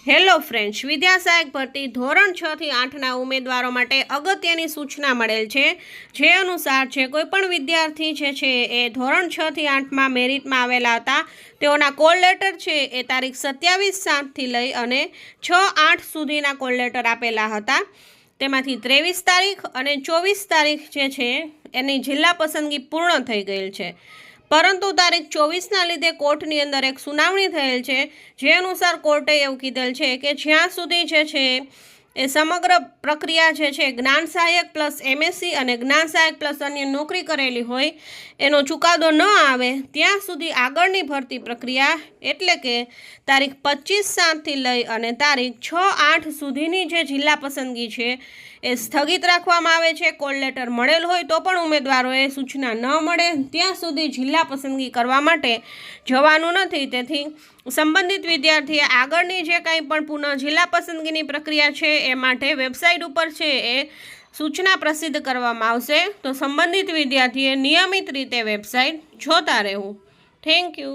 Hello friends, વિદ્યા સહાયક ભરતી ધોરણ 6 થી 8ના ઉમેદવારો માટે અગત્યની સૂચના મળેલ છે। જે અનુસાર છે કોઈપણ વિદ્યાર્થી જે છે એ ધોરણ 6 થી 8માં મેરિટમાં આવેલા હતા તેઓના કોલ લેટર છે એ તારીખ 27/7થી લઈ અને 6/8 સુધીના કોલ લેટર આપેલા હતા। તેમાંથી 23 તારીખ અને 24 તારીખ જે છે એની જિલ્લા પસંદગી પૂર્ણ થઈ ગયેલ છે, પરંતુ તારીખ 24ના લીધે કોર્ટની અંદર એક સુનાવણી થયેલ છે। જે અનુસાર કોર્ટે એવું કીધેલ છે કે જ્યાં સુધી જે છે એ સમગ્ર પ્રક્રિયા જે છે જ્ઞાન સહાયક પ્લસ એમએસસી અને જ્ઞાન સહાયક પ્લસ અન્ય નોકરી કરેલી હોય એનો ચુકાદો ન આવે ત્યાં સુધી આગળની ભરતી પ્રક્રિયા એટલે કે તારીખ 25/7થી લઈ અને તારીખ 6/8 સુધીની જે જિલ્લા પસંદગી છે એ સ્થગિત રાખવામાં આવે છે। કોલ લેટર મળેલ હોય તો પણ ઉમેદવારોએ સૂચના ન મળે ત્યાં સુધી જિલ્લા પસંદગી કરવા માટે જવાનું નથી। તેથી સંબંધિત વિદ્યાર્થીએ આગળની જે કંઈ પણ પુનઃ જિલ્લા પસંદગીની પ્રક્રિયા છે એ માટે વેબસાઇટ ઉપર છે એ સૂચના પ્રસિદ્ધ કરવામાં આવશે, તો સંબંધિત વિદ્યાર્થીએ નિયમિત રીતે વેબસાઇટ જોતા રહેવું। Thank you.